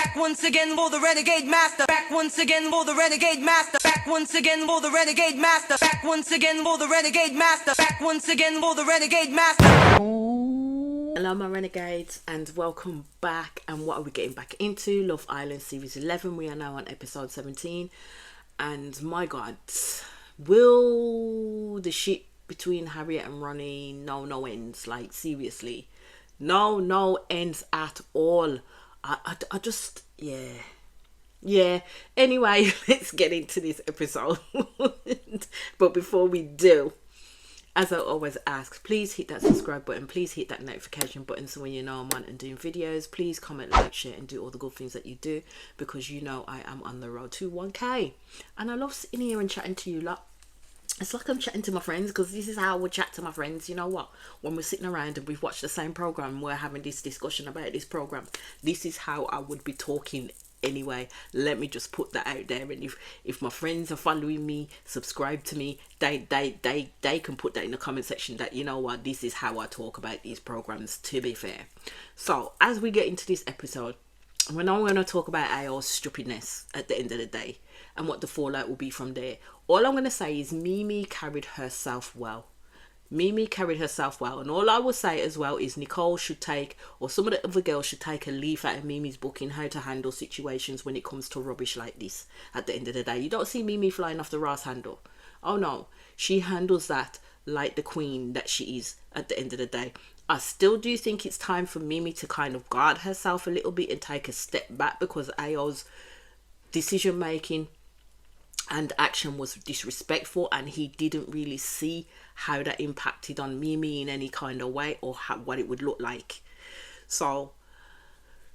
Back once again for the renegade master. Back once again for the renegade master. Back once again for the renegade master. Back once again for the renegade master. Back once again for the renegade master. Hello my renegades and welcome back. And what are we getting back into? Love Island series 11. We are now on episode 17. And my god, will the shit between Harriet and Ronnie no ends? Like seriously, no ends at all. I just yeah. Anyway, let's get into this episode. But before we do, as I always ask, please hit that subscribe button, please hit that notification button so when you know I'm on and doing videos, please comment, like, share and do all the good things that you do, because you know I am on the road to 1k and I love sitting here and chatting to you lot. It's like I'm chatting to my friends, because this is how I would chat to my friends. You know what? When we're sitting around and we've watched the same program, we're having this discussion about this program. This is how I would be talking anyway. Let me just put that out there. And if my friends are following me, subscribe to me, they can put that in the comment section that, you know what, this is how I talk about these programs, to be fair. So as we get into this episode, we're not going to talk about AO's stupidness at the end of the day and what the fallout will be from there. All I'm going to say is Mimi carried herself well. Mimi carried herself well. And all I will say as well is Nicole should take, or some of the other girls should take a leaf out of Mimi's book in how to handle situations when it comes to rubbish like this at the end of the day. You don't see Mimi flying off the Ross handle. Oh no, she handles that like the queen that she is at the end of the day. I still do think it's time for Mimi to kind of guard herself a little bit and take a step back, because AO's decision making and action was disrespectful, and he didn't really see how that impacted on Mimi in any kind of way, or what it would look like. So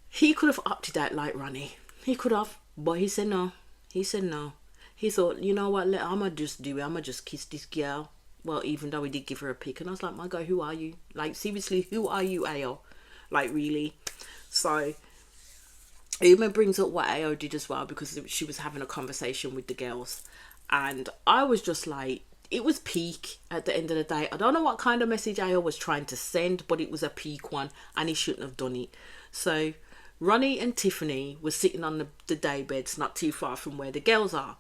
he could have opted out like Ronnie. He could have, but he said no. He said no. He thought, you know what, I'ma just do it. I'ma just kiss this girl. Well, even though he did give her a pic, and I was like, my God, who are you? Like, seriously, who are you, AO? Like, really? So Uma brings up what AO did as well, because she was having a conversation with the girls, and I was just like, it was peak at the end of the day. I don't know what kind of message AO was trying to send, but it was a peak one, and he shouldn't have done it. So Ronnie and Tiffany were sitting on the day beds not too far from where the girls are,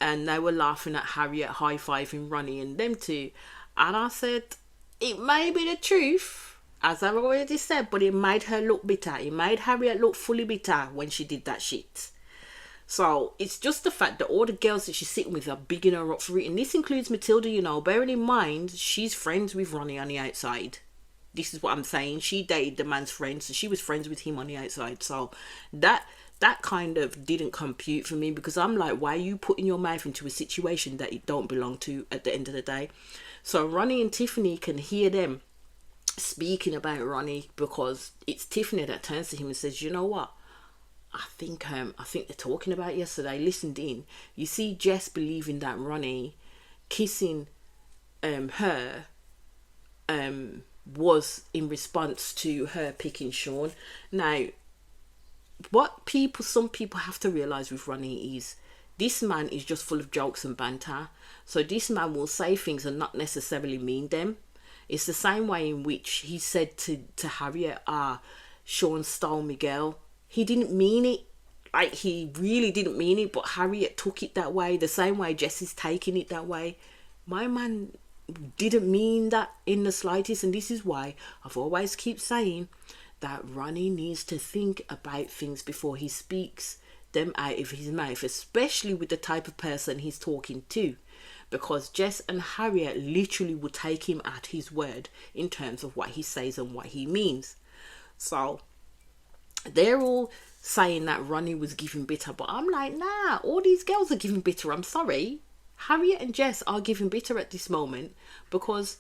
and they were laughing at Harriet high-fiving Ronnie and them two, and I said, it may be the truth, as I've already said, but it made her look bitter. It made Harriet look fully bitter when she did that shit. So it's just the fact that all the girls that she's sitting with are bigging her up for it. And this includes Matilda, you know. Bearing in mind, she's friends with Ronnie on the outside. This is what I'm saying. She dated the man's friend, so she was friends with him on the outside. So that kind of didn't compute for me, because I'm like, why are you putting your mouth into a situation that it don't belong to at the end of the day? So Ronnie and Tiffany can hear them speaking about Ronnie, because it's Tiffany that turns to him and says, you know what, I think they're talking about yesterday. Listened in. You see Jess believing that Ronnie kissing her was in response to her picking Sean. Now, what some people have to realise with Ronnie is this man is just full of jokes and banter. So this man will say things and not necessarily mean them. It's the same way in which he said to Harriet, Sean stole my girl. He didn't mean it. Like, he really didn't mean it, but Harriet took it that way, the same way Jessie's taking it that way. My man didn't mean that in the slightest, and this is why I've always keep saying that Ronnie needs to think about things before he speaks them out of his mouth, especially with the type of person he's talking to. Because Jess and Harriet literally would take him at his word in terms of what he says and what he means. So they're all saying that Ronnie was giving bitter, but I'm like, nah, all these girls are giving bitter. I'm sorry. Harriet and Jess are giving bitter at this moment, because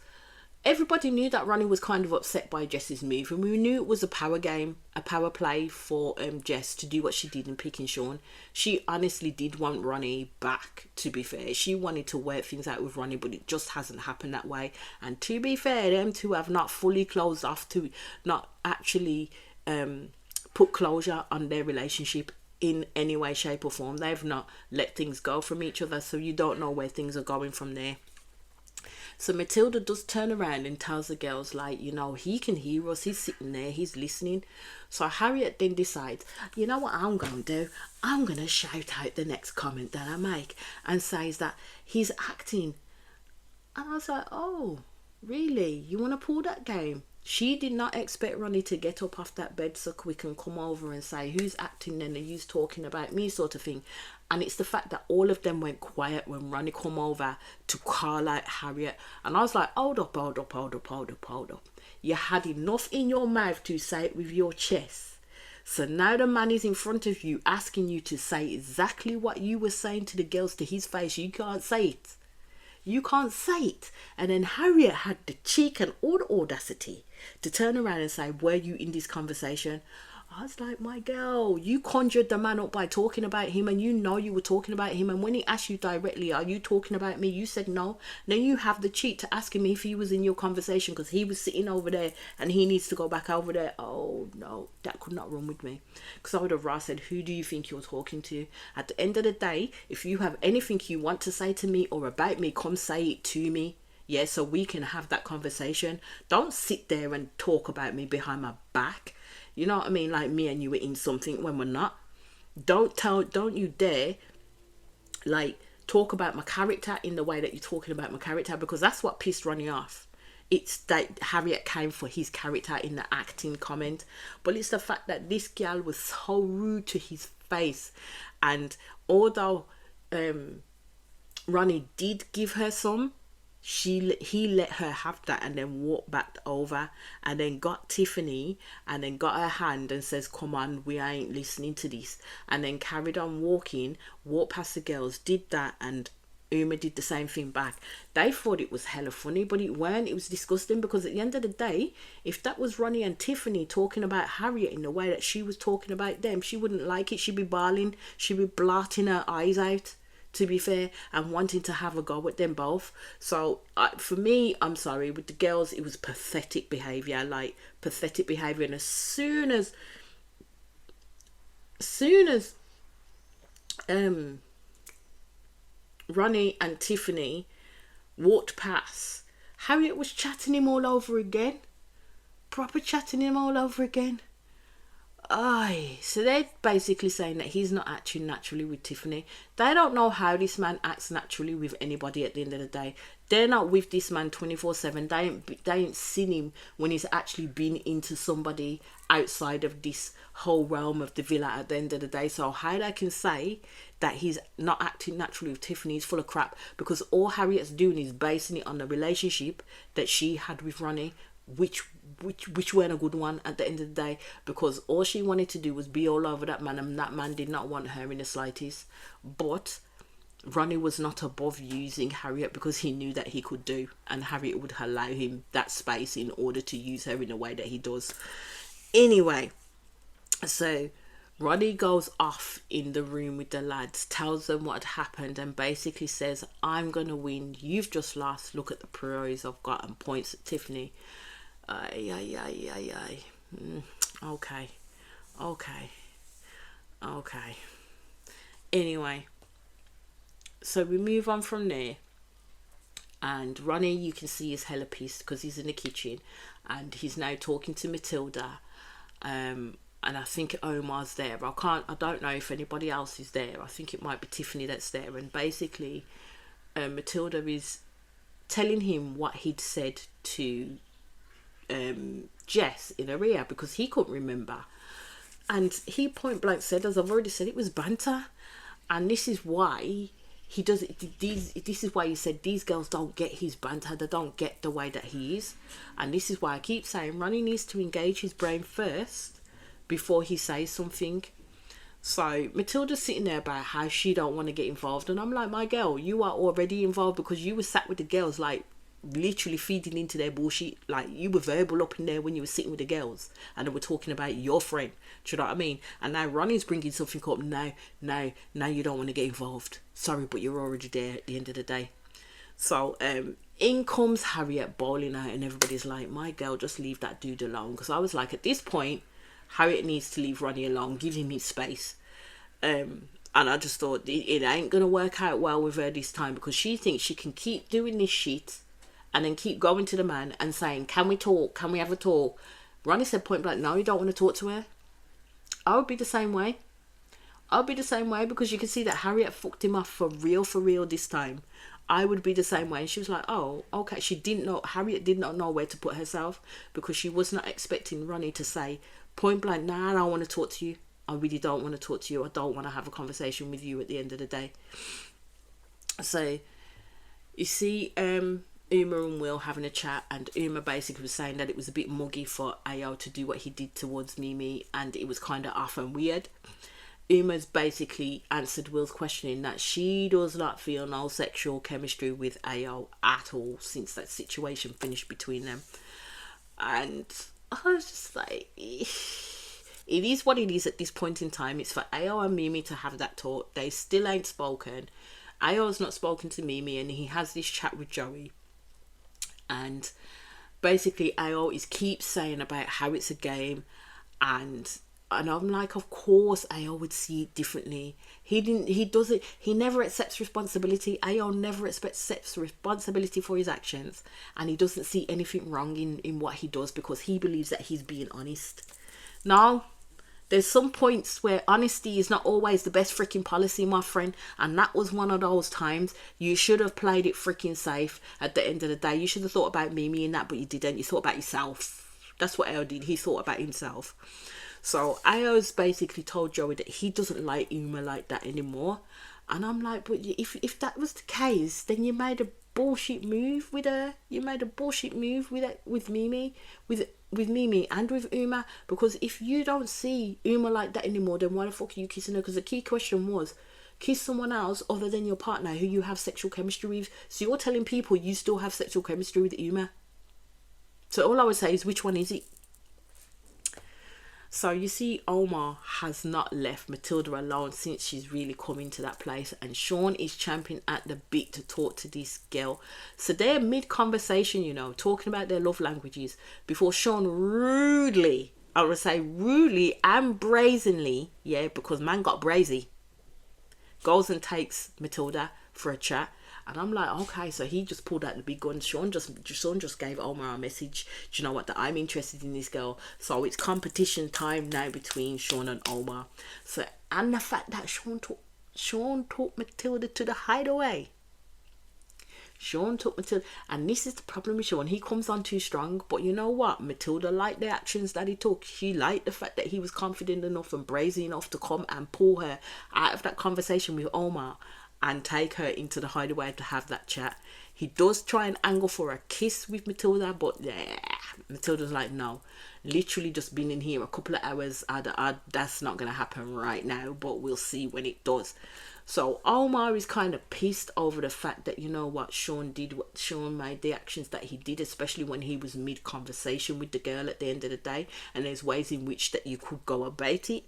everybody knew that Ronnie was kind of upset by Jess's move, and we knew it was a power game, a power play for Jess to do what she did in picking Sean. She honestly did want Ronnie back, to be fair. She wanted to work things out with Ronnie, but it just hasn't happened that way. And to be fair, them two have not fully closed off, to not actually put closure on their relationship in any way, shape or form. They've not let things go from each other, so you don't know where things are going from there. So Matilda does turn around and tells the girls, like, you know, he can hear us, he's sitting there, he's listening. So Harriet then decides, you know what I'm going to do? I'm going to shout out the next comment that I make and says that he's acting. And I was like, oh, really? You want to pull that game? She did not expect Ronnie to get up off that bed so quick and come over and say, who's acting then and who's talking about me, sort of thing. And it's the fact that all of them went quiet when Ronnie come over to call out Harriet. And I was like, hold up. You had enough in your mouth to say it with your chest. So now the man is in front of you asking you to say exactly what you were saying to the girls to his face. You can't say it. You can't say it. And then Harriet had the cheek and all the audacity to turn around and say, were you in this conversation? I was like, my girl, you conjured the man up by talking about him, and you know you were talking about him. And when he asked you directly, are you talking about me? You said no. Then you have the cheek to ask him if he was in your conversation, because he was sitting over there and he needs to go back over there. Oh no, that could not run with me. Because I would have rather said, who do you think you're talking to? At the end of the day, if you have anything you want to say to me or about me, come say it to me. Yeah, so we can have that conversation. Don't sit there and talk about me behind my back. You know what I mean? Like me and you were in something when we're not. Don't you dare, like, talk about my character in the way that you're talking about my character, because that's what pissed Ronnie off. It's that Harriet came for his character in the acting comment. But it's the fact that this girl was so rude to his face. And although Ronnie did give her some, he let her have that and then walked back over and then got Tiffany and then got her hand and says, come on, we ain't listening to this, and then carried on walking, walked past the girls, did that, and Uma did the same thing back. They thought it was hella funny, but it weren't. It was disgusting, because at the end of the day, if that was Ronnie and Tiffany talking about Harriet in the way that she was talking about them, she wouldn't like it. She'd be bawling, she'd be blotting her eyes out, to be fair, and wanting to have a go with them both. So for me, I'm sorry, with the girls, it was pathetic behaviour. And as soon as Ronnie and Tiffany walked past, Harriet was chatting him all over again. Proper chatting him all over again. Aye, so they're basically saying that he's not acting naturally with Tiffany. They don't know how this man acts naturally with anybody at the end of the day. They're not with this man 24/7. They ain't seen him when he's actually been into somebody outside of this whole realm of the villa at the end of the day. So how they can say that he's not acting naturally with Tiffany is full of crap, because all Harriet's doing is basing it on the relationship that she had with Ronnie, which weren't a good one at the end of the day, because all she wanted to do was be all over that man, and that man did not want her in the slightest. But Ronnie was not above using Harriet, because he knew that he could do, and Harriet would allow him that space in order to use her in the way that he does. Anyway, so Ronnie goes off in the room with the lads, tells them what had happened, and basically says, I'm gonna win, you've just lost, look at the priorities I've got, and points at Tiffany. Okay. Anyway, so we move on from there, and Ronnie, you can see, is hella pissed because he's in the kitchen and he's now talking to Matilda, and I think Omar's there. I don't know if anybody else is there. I think it might be Tiffany that's there, and basically Matilda is telling him what he'd said to Jess in her ear, because he couldn't remember, and he point blank said, as I've already said, it was banter, and this is why he does it. This is why he said these girls don't get his banter, they don't get the way that he is, and this is why I keep saying Ronnie needs to engage his brain first before he says something. So Matilda's sitting there about how she don't want to get involved, and I'm like, my girl, you are already involved, because you were sat with the girls, like literally feeding into their bullshit. Like, you were verbal up in there when you were sitting with the girls and they were talking about your friend. Do you know what I mean? And now Ronnie's bringing something up. Now you don't want to get involved. Sorry, but you're already there at the end of the day. So in comes Harriet bawling out, and everybody's like, my girl, just leave that dude alone. Because I was like, at this point, Harriet needs to leave Ronnie alone, give him his space. And I just thought it ain't going to work out well with her this time, because she thinks she can keep doing this shit and then keep going to the man and saying, can we talk? Can we have a talk? Ronnie said point blank, no, you don't want to talk to her. I would be the same way. I'll be the same way, because you can see that Harriet fucked him off for real this time. I would be the same way. And she was like, oh, okay. Harriet did not know where to put herself, because she was not expecting Ronnie to say point blank, nah, I don't want to talk to you. I really don't want to talk to you. I don't want to have a conversation with you at the end of the day. So, you see Uma and Will having a chat, and Uma basically was saying that it was a bit muggy for Ao to do what he did towards Mimi, and it was kind of off and weird. Uma's basically answered Will's questioning that she does not feel no sexual chemistry with Ao at all since that situation finished between them. And I was just like, it is what it is at this point in time. It's for Ao and Mimi to have that talk. They still ain't spoken. Ao's not spoken to Mimi, and he has this chat with Joey. And basically Ao keeps saying about how it's a game, and I'm like, of course Ao would see it differently. He never accepts responsibility. Ao never accepts responsibility for his actions, and he doesn't see anything wrong in what he does, because he believes that he's being honest. Now, there's some points where honesty is not always the best freaking policy, my friend, and that was one of those times. You should have played it freaking safe at the end of the day. You should have thought about Mimi in that, but you didn't. You thought about yourself. That's what Ao did. He thought about himself. So Ao's basically told Joey that he doesn't like Uma like that anymore. And I'm like, but if that was the case, then you made a bullshit move with her. You made a bullshit move with Mimi, with Mimi and with Uma. Because if you don't see Uma like that anymore, then why the fuck are you kissing her? Because the key question was, kiss someone else other than your partner who you have sexual chemistry with. So you're telling people you still have sexual chemistry with Uma. So all I would say is, which one is it? So you see, Omar has not left Matilda alone since she's really come into that place, and Sean is champing at the bit to talk to this girl. So they're mid-conversation, talking about their love languages, before Sean rudely, I would say rudely and brazenly, because man got brazy, goes and takes Matilda for a chat. And I'm like, okay, so he just pulled out the big gun. Sean just gave Omar a message. Do you know what? That I'm interested in this girl. So it's competition time now between Sean and Omar. So, and the fact that Sean took Matilda to the hideaway. Sean took Matilda, and this is the problem with Sean. He comes on too strong, but you know what? Matilda liked the actions that he took. She liked the fact that he was confident enough and brazen enough to come and pull her out of that conversation with Omar and take her into the hideaway to have that chat. He does try and angle for a kiss with Matilda, but Matilda's like, no, literally just been in here a couple of hours. That's not going to happen right now, but we'll see when it does. So Omar is kind of pissed over the fact that, you know what, Sean made the actions that he did, especially when he was mid-conversation with the girl at the end of the day, and there's ways in which that you could go about it.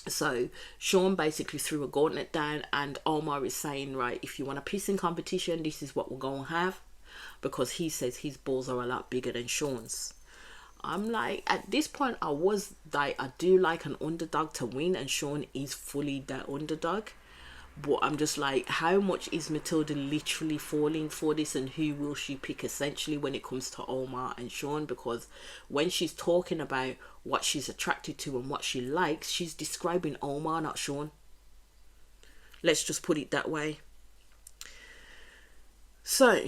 So Sean basically threw a gauntlet down, and Omar is saying, right, if you want a pissing competition, this is what we're going to have, because he says his balls are a lot bigger than Sean's. I'm like, at this point, I do like an underdog to win, and Sean is fully that underdog. But I'm just like, how much is Matilda literally falling for this, and who will she pick essentially when it comes to Omar and Sean? Because when she's talking about what she's attracted to and what she likes, she's describing Omar, not Sean. Let's just put it that way. So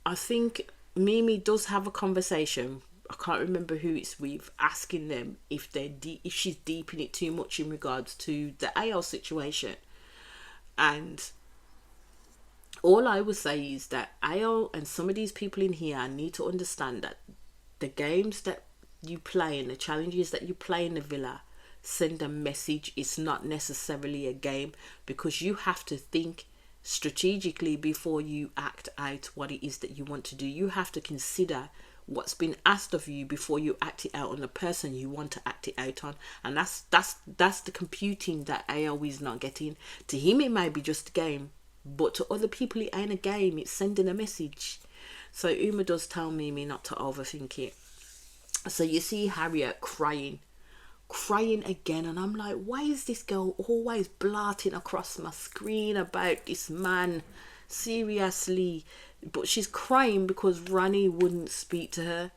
I think Mimi does have a conversation, I can't remember who it's with, asking them if she's deeping it too much in regards to the Ao situation. And all I would say is that Ao and some of these people in here need to understand that the games that you play and the challenges that you play in the villa send a message. It's not necessarily a game, because you have to think strategically before you act out what it is that you want to do. You have to consider what's been asked of you before you act it out on the person you want to act it out on. And that's the computing that Ao is not getting. To him it may be just a game, but to other people it ain't a game, it's sending a message. So Uma does tell Mimi not to overthink it. So you see Harriet crying again, and I'm like, why is this girl always blurting across my screen about this man Seriously. But she's crying because Ronnie wouldn't speak to her.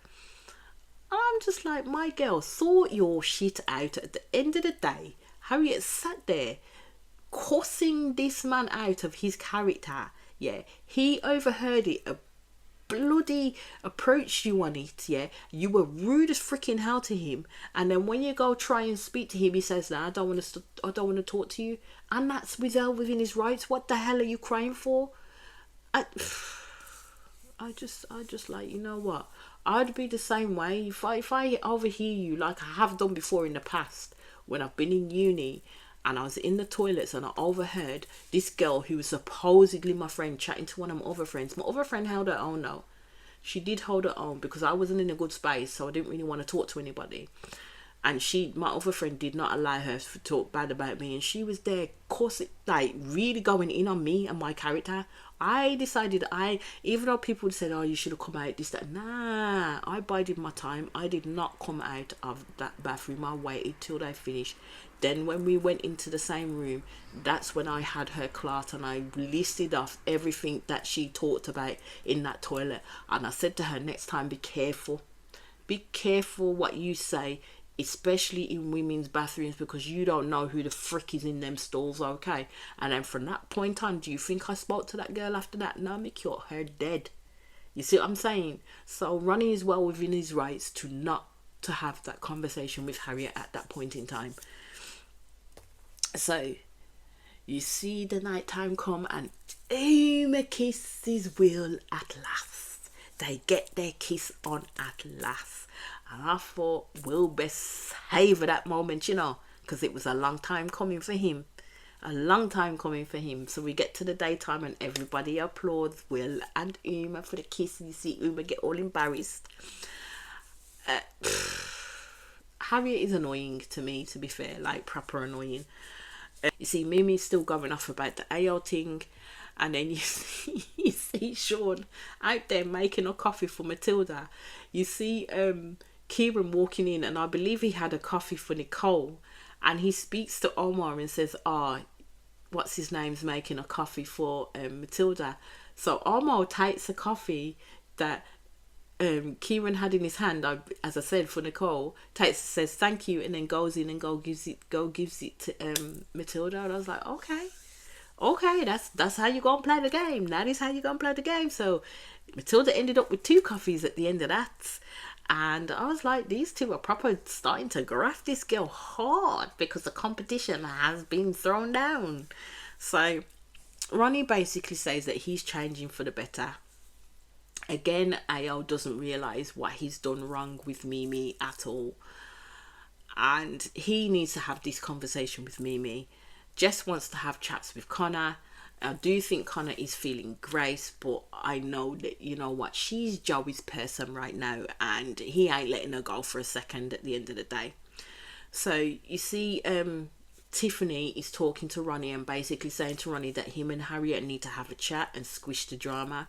I'm just like, my girl, sort your shit out. At the end of the day, Harriet sat there cussing this man out of his character. Yeah, he overheard it, bloody approached you on it. Yeah, you were rude as freaking hell to him, and then when you go try and speak to him, he says, "Nah, I don't want to. I don't want to talk to you," and that's within his rights. What the hell are you crying for? I just like, you know what? I'd be the same way if I overhear you, like I have done before in the past when I've been in uni and I was in the toilets and I overheard this girl who was supposedly my friend chatting to one of my other friends. My other friend held her own though. She did hold her own because I wasn't in a good space, so I didn't really want to talk to anybody. And my other friend did not allow her to talk bad about me, and she was there, like really going in on me and my character. I decided, even though people said, "Oh, you should have come out," this, that, nah, I bided my time. I did not come out of that bathroom. I waited till they finished. Then when we went into the same room, that's when I had her clot and I listed off everything that she talked about in that toilet. And I said to her, next time, be careful. Be careful what you say, especially in women's bathrooms, because you don't know who the frick is in them stalls, okay? And then from that point on, do you think I spoke to that girl after that? No, me killed her dead. You see what I'm saying? So Ronnie is well within his rights to not to have that conversation with Harriet at that point in time. So you see the night time come and Uma kisses Will at last. They get their kiss on at last. And I thought Will best savour that moment, you know, because it was a long time coming for him. A long time coming for him. So we get to the daytime and everybody applauds Will and Uma for the kiss. You see Uma get all embarrassed. Harriet is annoying to me, to be fair, like proper annoying. You see Mimi's still going off about the AO thing, and then you see Sean out there making a coffee for Matilda. You see Kieran walking in, and I believe he had a coffee for Nicole, and he speaks to Omar and says, what's his name's making a coffee for Matilda. So Omar takes a coffee that Kieran had in his hand, as I said, for Nicole, says thank you, and then goes in and gives it to Matilda. And I was like, okay, that's how you gonna play the game. That is how you gonna play the game. So Matilda ended up with 2 coffees at the end of that, and I was like, these two are proper starting to graft this girl hard because the competition has been thrown down. So Ronnie basically says that he's changing for the better. Again, AO doesn't realise what he's done wrong with Mimi at all. And he needs to have this conversation with Mimi. Jess wants to have chats with Connor. I do think Connor is feeling Grace, but I know that, you know what, she's Joey's person right now, and he ain't letting her go for a second at the end of the day. So you see Tiffany is talking to Ronnie and basically saying to Ronnie that him and Harriet need to have a chat and squish the drama.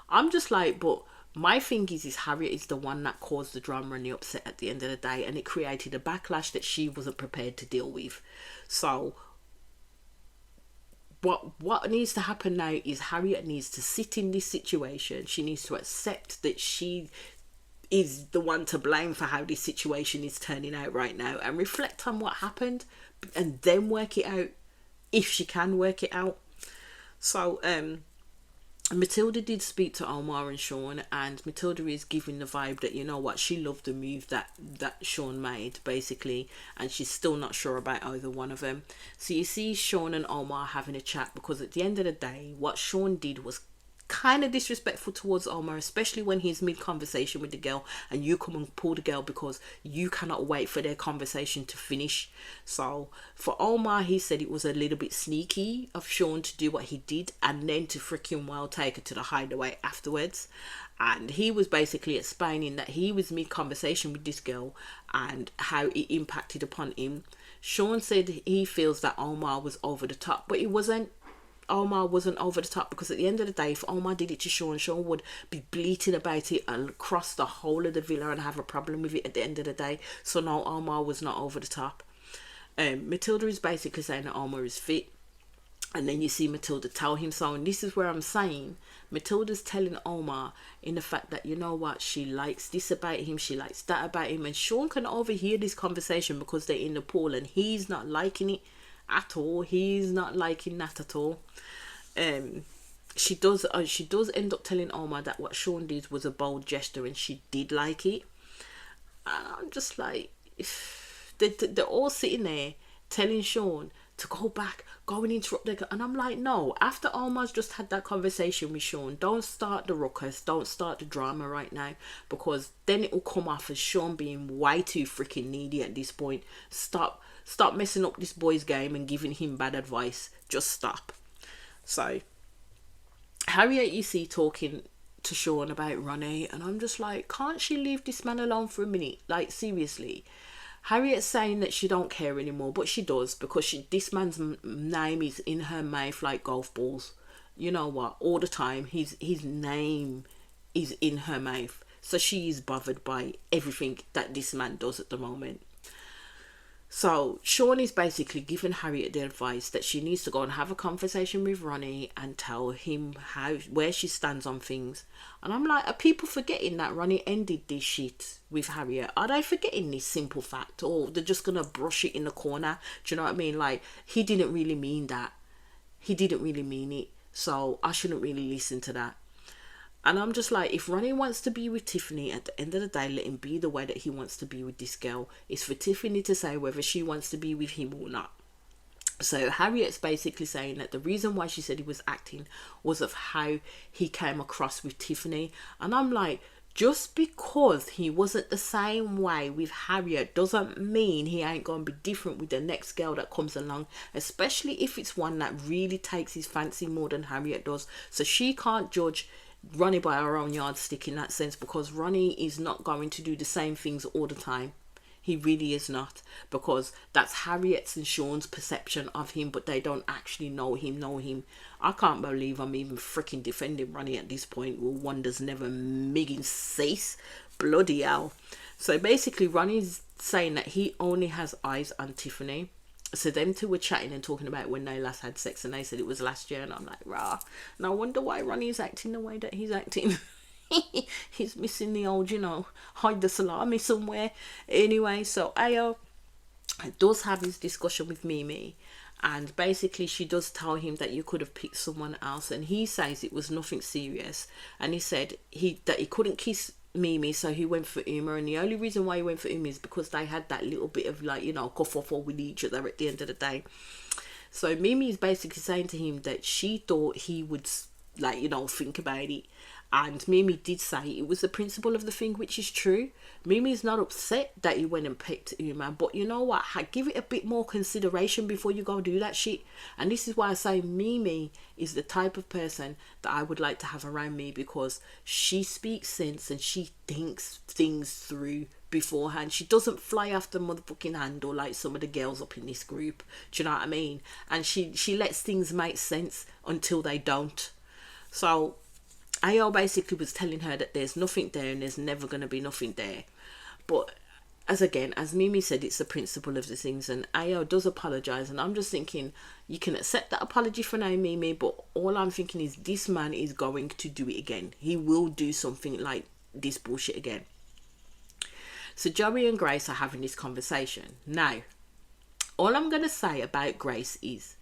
I'm just like, but my thing is Harriet is the one that caused the drama and the upset at the end of the day, and it created a backlash that she wasn't prepared to deal with. So what needs to happen now is Harriet needs to sit in this situation. She needs to accept that she is the one to blame for how this situation is turning out right now, and reflect on what happened and then work it out, if she can work it out. So Matilda did speak to Omar and Sean, and Matilda is giving the vibe that, you know what, she loved the move that Sean made, basically, and she's still not sure about either one of them. So you see Sean and Omar having a chat, because at the end of the day, what Sean did was kind of disrespectful towards Omar, especially when he's mid-conversation with the girl and you come and pull the girl because you cannot wait for their conversation to finish. So for Omar, he said it was a little bit sneaky of Sean to do what he did and then to freaking well take her to the hideaway afterwards. And he was basically explaining that he was mid-conversation with this girl and how it impacted upon him. Sean said he feels that Omar was over the top, but it wasn't. Omar wasn't over the top, because at the end of the day, if Omar did it to Sean, Sean would be bleating about it across the whole of the villa and have a problem with it at the end of the day. So no, Omar was not over the top. Matilda is basically saying that Omar is fit. And then you see Matilda tell him so. And this is where I'm saying Matilda's telling Omar in the fact that, you know what, she likes this about him, she likes that about him. And Sean can overhear this conversation because they're in the pool and he's not liking it at all. He's not liking that at all. She does end up telling Omar that what Sean did was a bold gesture and she did like it. And I'm just like, they're all sitting there telling Sean to go back, go and interrupt their... And I'm like, no, after Omar's just had that conversation with Sean, don't start the ruckus, don't start the drama right now, because then it will come off as Sean being way too freaking needy at this point. Stop messing up this boy's game and giving him bad advice. Just stop. So Harriet, you see, talking to Sean about Ronnie, and I'm just like, can't she leave this man alone for a minute? Like, seriously. Harriet's saying that she don't care anymore, but she does, because this man's name is in her mouth like golf balls. You know what? All the time, his name is in her mouth. So she is bothered by everything that this man does at the moment. So Sean is basically giving Harriet the advice that she needs to go and have a conversation with Ronnie and tell him where she stands on things. And I'm like, are people forgetting that Ronnie ended this shit with Harriet? Are they forgetting this simple fact? Or they're just going to brush it in the corner? Do you know what I mean? Like, he didn't really mean that. He didn't really mean it. So I shouldn't really listen to that. And I'm just like, if Ronnie wants to be with Tiffany, at the end of the day, let him be the way that he wants to be with this girl. It's for Tiffany to say whether she wants to be with him or not. So Harriet's basically saying that the reason why she said he was acting was of how he came across with Tiffany. And I'm like, just because he wasn't the same way with Harriet doesn't mean he ain't going to be different with the next girl that comes along, especially if it's one that really takes his fancy more than Harriet does. So she can't judge Ronnie by our own yardstick in that sense, because Ronnie is not going to do the same things all the time. He really is not, because that's Harriet's and Sean's perception of him, but they don't actually know him. I can't believe I'm even freaking defending Ronnie at this point. Well, wonders never migging cease. Bloody hell. So basically Ronnie's saying that he only has eyes on Tiffany. So them two were chatting and talking about when they last had sex, and they said it was last year, and I'm like, rah. And I wonder why Ronnie's acting the way that he's acting. He's missing the old, hide the salami somewhere. Anyway, so Ayo does have his discussion with Mimi, and basically she does tell him that you could have picked someone else, and he says it was nothing serious, and he said that he couldn't kiss Mimi, so he went for Uma, and the only reason why he went for Uma is because they had that little bit of kerfuffle with each other at the end of the day. So Mimi is basically saying to him that she thought he would think about it, and Mimi did say it was the principle of the thing, which is true. Mimi's not upset that he went and picked Uma, but you know what, give it a bit more consideration before you go do that shit. And this is why I say Mimi is the type of person that I would like to have around me, because she speaks sense and she thinks things through beforehand. She doesn't fly off the motherfucking handle like some of the girls up in this group. Do you know what I mean? And she lets things make sense until they don't. So Ayo basically was telling her that there's nothing there and there's never going to be nothing there. But as Mimi said, it's the principle of the things, and Ayo does apologise, and I'm just thinking, you can accept that apology for now, Mimi, but all I'm thinking is this man is going to do it again. He will do something like this bullshit again. So Joey and Grace are having this conversation. Now, all I'm going to say about Grace is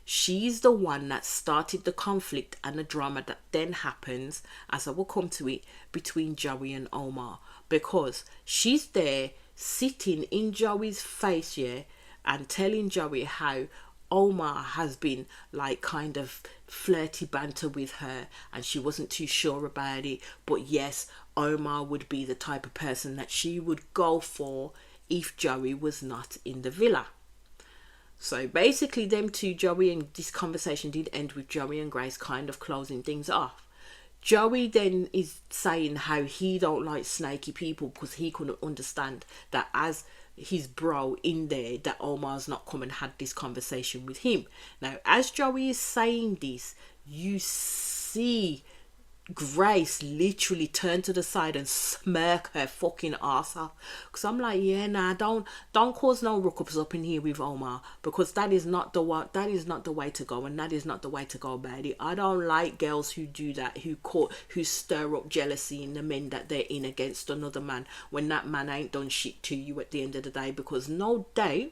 she's the one that started the conflict and the drama that then happens, as I will come to it, between Joey and Omar. Because she's there sitting in Joey's face, and telling Joey how Omar has been kind of flirty banter with her, and she wasn't too sure about it. But yes, Omar would be the type of person that she would go for if Joey was not in the villa. So basically them two, Joey, and this conversation did end with Joey and Grace kind of closing things off. Joey then is saying how he don't like snaky people because he couldn't understand that as his bro in there, that Omar's not come and had this conversation with him. Now, as Joey is saying this, you see Grace literally turned to the side and smirk her fucking ass off. Because I'm like, yeah, nah, don't cause no ruckups up in here with Omar, because that is not the way to go, and that is not the way to go about it. I don't like girls who do that, who stir up jealousy in the men that they're in against another man when that man ain't done shit to you at the end of the day. Because no doubt,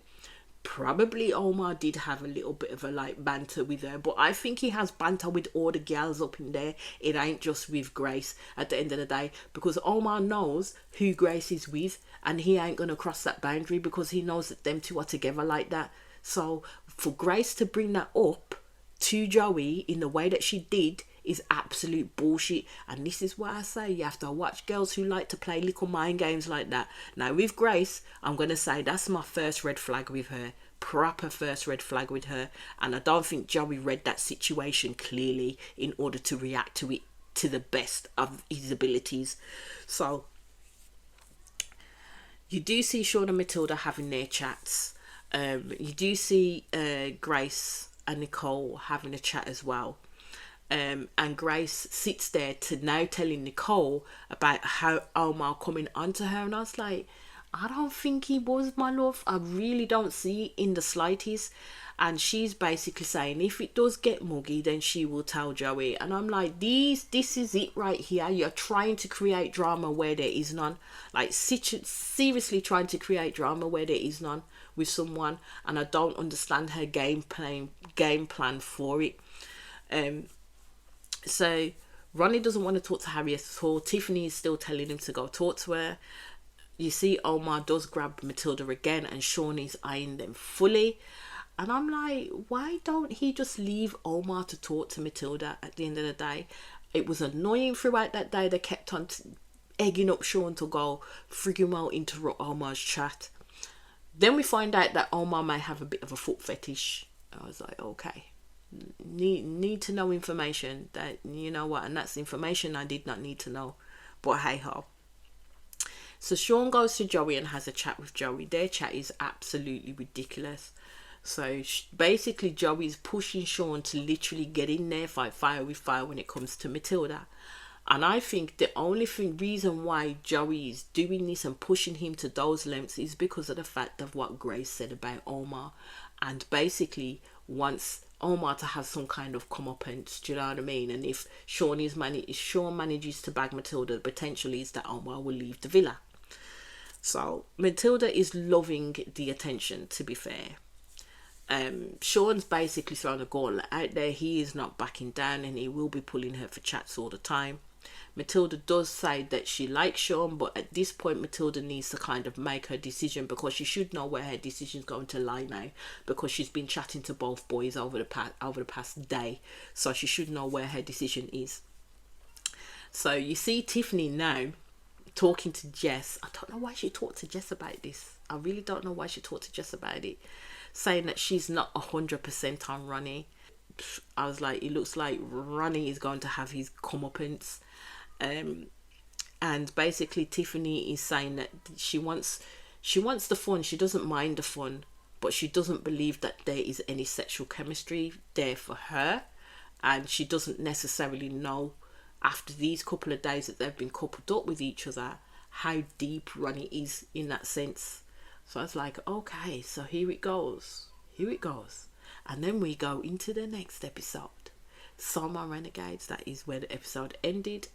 probably Omar did have a little bit of a like banter with her, but I think he has banter with all the gals up in there. It ain't just with Grace at the end of the day, because Omar knows who Grace is with, and he ain't gonna cross that boundary because he knows that them two are together like that. So for Grace to bring that up to Joey in the way that she did is absolute bullshit. And this is why I say you have to watch girls who like to play little mind games like that. Now with Grace, I'm going to say that's my first red flag with her. Proper first red flag with her. And I don't think Joey read that situation clearly in order to react to it to the best of his abilities. So you do see Sean and Matilda having their chats. You do see Grace and Nicole having a chat as well. And Grace sits there to now telling Nicole about how Omar coming onto her, and I was like, I don't think he was, my love. I really don't see it in the slightest. And she's basically saying if it does get muggy, then she will tell Joey. And I'm like, this is it right here. You're trying to create drama where there is none. Like seriously trying to create drama where there is none with someone, and I don't understand her game plan for it. So Ronnie doesn't want to talk to Harriet at all. Tiffany is still telling him to go talk to her. You see Omar does grab Matilda again, and Sean is eyeing them fully. And I'm like, why don't he just leave Omar to talk to Matilda at the end of the day? It was annoying throughout that day. They kept on egging up Sean to go frigging well interrupt Omar's chat. Then we find out that Omar may have a bit of a foot fetish. I was like, okay. Need to know information that, you know what, and that's information I did not need to know, but hey ho. So Sean goes to Joey and has a chat with Joey. Their chat is absolutely ridiculous. So basically Joey's pushing Sean to literally get in there, fight fire with fire when it comes to Matilda. And I think the only reason why Joey is doing this and pushing him to those lengths is because of the fact of what Grace said about Omar, and basically wants Omar to have some kind of comeuppance, do you know what I mean? And if Sean manages to bag Matilda, the potential is that Omar will leave the villa. So Matilda is loving the attention, to be fair. Sean's basically throwing a gauntlet out there. He is not backing down, and he will be pulling her for chats all the time. Matilda does say that she likes Sean, but at this point Matilda needs to kind of make her decision, because she should know where her decision is going to lie now, because she's been chatting to both boys over the past day, so she should know where her decision is. So you see Tiffany now talking to Jess. I don't know why she talked to Jess about this. I really don't know why she talked to Jess about it, saying that she's not 100% on Ronnie. I was like, it looks like Ronnie is going to have his comeuppance. And basically Tiffany is saying that she wants the fun. She doesn't mind the fun, but she doesn't believe that there is any sexual chemistry there for her, and she doesn't necessarily know after these couple of days that they've been coupled up with each other how deep Ronnie is in that sense. So I was like, okay, so here it goes, and then we go into the next episode. So my Renegades, that is where the episode ended,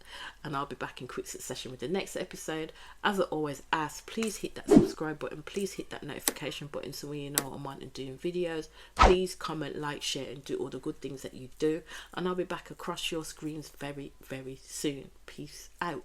and I'll be back in quick succession with the next episode. As I always ask, please hit that subscribe button, please hit that notification button so when you know I'm on and doing videos. Please comment, like, share, and do all the good things that you do, and I'll be back across your screens very, very soon. Peace out.